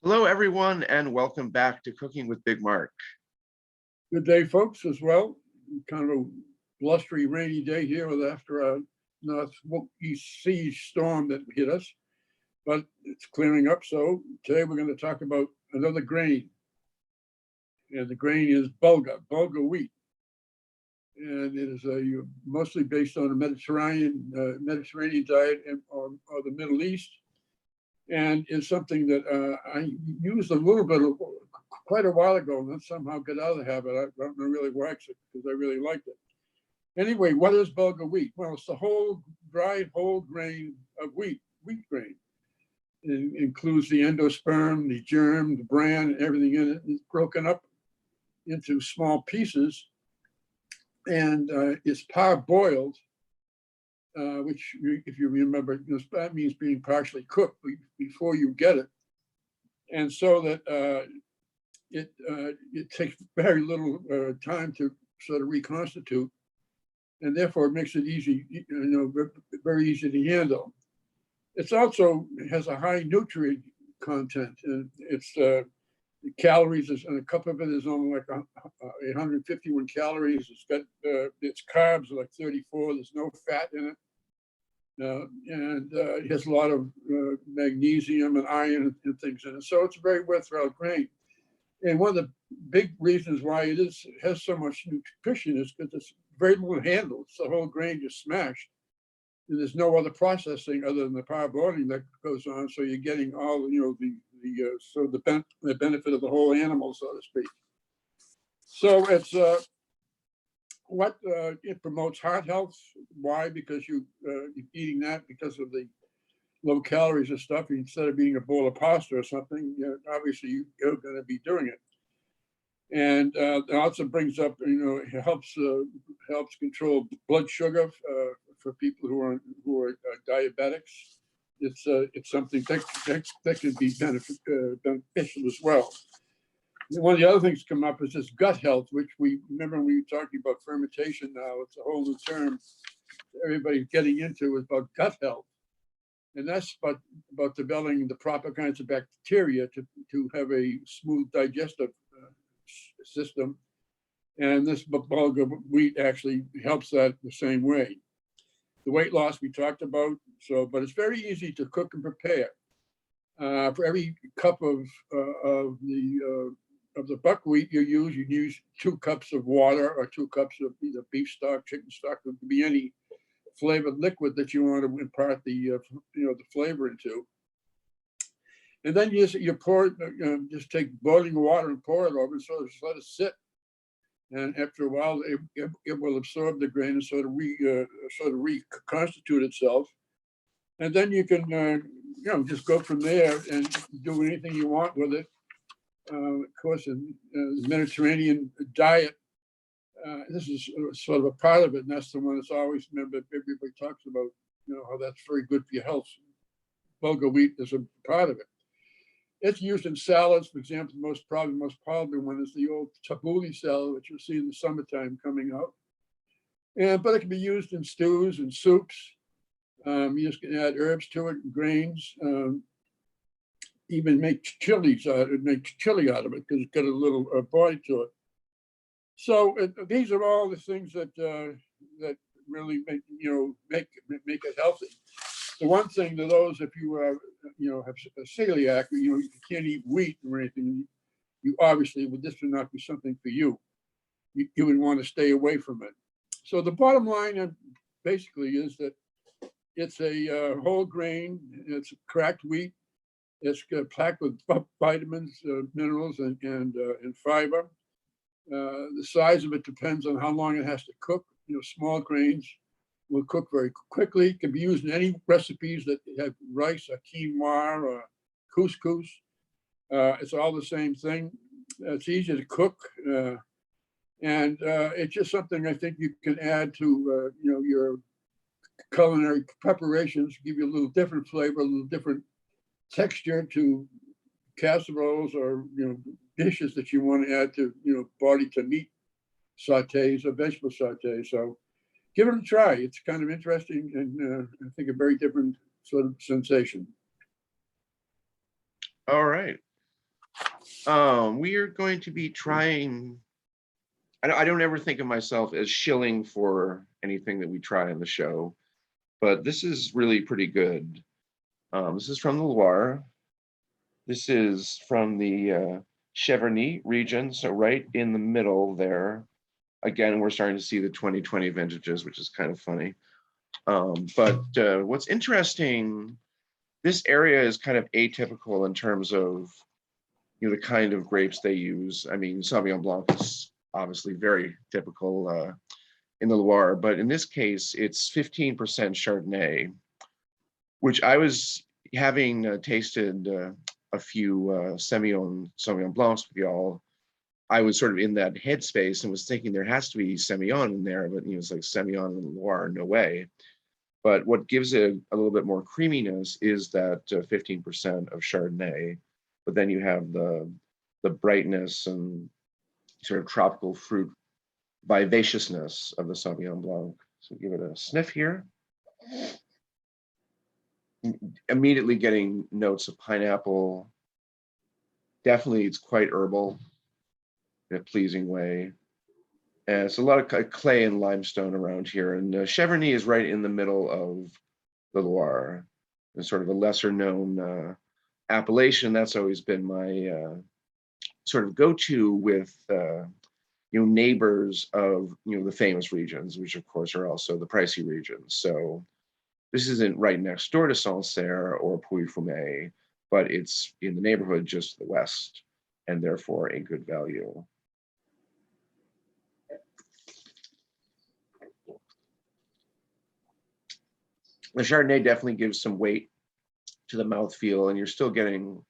Hello, everyone, and welcome back to Cooking with Big Mark. Good day, folks, as well. Kind of a blustery, rainy day here after a northeast sea storm that hit us, but it's clearing up. So today we're going to talk about another grain, and the grain is bulgur wheat, and it is mostly based on a Mediterranean diet or the Middle East, and is something that I used a little bit of quite a while ago, and then somehow got out of the habit. I don't know really why, because I really liked it. Anyway, what is bulgur wheat? Well, it's the dried whole grain of wheat grain. It includes the endosperm, the germ, the bran, everything in it. It's broken up into small pieces, and it's parboiled, which, if you remember, that means being partially cooked before you get it. And so that it takes very little time to sort of reconstitute, and therefore it makes it easy, very easy to handle. It's also has a high nutrient content, and it's the calories and a cup of it is only like 151 calories. It's got its carbs are like 34. There's no fat in it. And it has a lot of magnesium and iron and things in it. So it's a very worthwhile grain. And one of the big reasons why it has so much nutrition is because it's very little handled. It's the whole grain just smashed. And there's no other processing other than the parboiling that goes on. So you're getting all, the benefit of the whole animal, so to speak. So it's it promotes heart health. Why? Because you're eating that because of the low calories and stuff. Instead of eating a bowl of pasta or something, obviously you're going to be doing it. And it also brings up, it helps control blood sugar for people who are diabetics. It's something that can be beneficial as well. One of the other things come up is this gut health, which we remember when we were talking about fermentation. Now it's a whole new term everybody's getting into, is about gut health, and that's about developing the proper kinds of bacteria to have a smooth digestive system. And this bulgur wheat actually helps that the same way. The weight loss we talked about, but it's very easy to cook and prepare. For every cup of the buckwheat you use 2 cups of water or 2 cups of either beef stock, chicken stock. It could be any flavored liquid that you want to impart the flavor into. And then you pour it, just take boiling water and pour it over, and so just let it sit. And after a while, it will absorb the grain and sort of reconstitute itself. And then you can just go from there and do anything you want with it. Of course, in the Mediterranean diet, this is sort of a part of it, and that's the one that's always, remember, everybody talks about, how that's very good for your health. Bulgur wheat is a part of it. It's used in salads, for example. The most popular one is the old tabbouleh salad, which you'll see in the summertime coming out. But it can be used in stews and soups. You just can add herbs to it, and grains. Even make chili out of it because it's got a little body to it. So these are all the things that really make it healthy. The one thing to those, if you have a celiac, you can't eat wheat or anything, you obviously this would not be something for you. You would want to stay away from it. So the bottom line basically is that it's a whole grain. It's cracked wheat. It's packed with vitamins, minerals, and fiber. The size of it depends on how long it has to cook. Small grains will cook very quickly. It can be used in any recipes that have rice or quinoa or couscous. It's all the same thing. It's easy to cook, and it's just something I think you can add to your culinary preparations. Give you a little different flavor, a little different texture to casseroles or dishes that you want to add to body to meat sautés or vegetable sautés. So give it a try. It's kind of interesting, and I think a very different sort of sensation. All right. We are going to be trying. I don't ever think of myself as shilling for anything that we try on the show, but this is really pretty good. This is from the Loire. This is from the Cheverny region, so right in the middle there. Again, we're starting to see the 2020 vintages, which is kind of funny. But what's interesting, this area is kind of atypical in terms of the kind of grapes they use. I mean, Sauvignon Blanc is obviously very typical in the Loire, but in this case, it's 15% Chardonnay, which I was having tasted a few Sauvignon Blancs with y'all. I was sort of in that headspace and was thinking there has to be Semillon in there, but it's like Semillon in the Loire, no way. But what gives it a little bit more creaminess is that 15% of Chardonnay, but then you have the brightness and sort of tropical fruit vivaciousness of the Sauvignon Blanc. So give it a sniff here. Immediately getting notes of pineapple. Definitely, it's quite herbal in a pleasing way. And it's a lot of clay and limestone around here. And Cheverny is right in the middle of the Loire. It's sort of a lesser known appellation. That's always been my sort of go-to with neighbors of the famous regions, which of course are also the pricey regions. So this isn't right next door to Sancerre or Pouilly-Fumé, but it's in the neighborhood just to the west, and therefore a good value. The Chardonnay definitely gives some weight to the mouthfeel, and you're still getting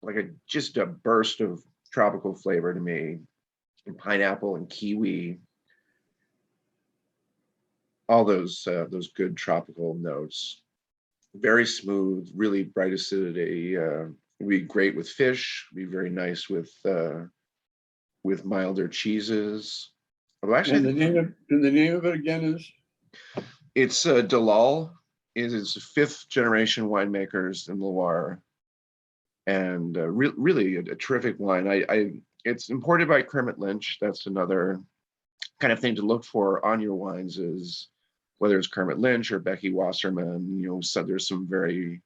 like just a burst of tropical flavor to me, and pineapple and kiwi, all those good tropical notes. Very smooth, really bright acidity. Would be great with fish. Would be very nice with milder cheeses. Although actually, And the name of it again is? It's Delaille. It is 5th generation winemakers in Loire, and really a terrific wine. It's imported by Kermit Lynch. That's another kind of thing to look for on your wines, is whether it's Kermit Lynch or Becky Wasserman. So there's some very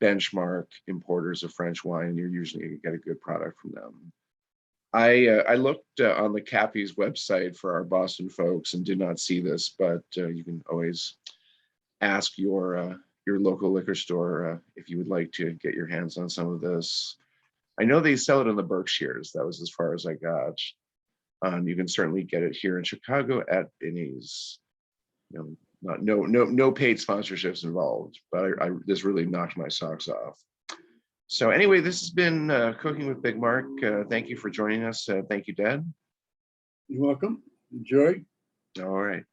benchmark importers of French wine, and you're usually going to get a good product from them. I looked on the Cappy's website for our Boston folks and did not see this, but you can always ask your local liquor store if you would like to get your hands on some of this. I know they sell it in the Berkshires. That was as far as I got. You can certainly get it here in Chicago at Binny's. No paid sponsorships involved, but this really knocked my socks off. So anyway, this has been Cooking with Big Mark. Thank you for joining us. Thank you, Dad. You're welcome. Enjoy. All right.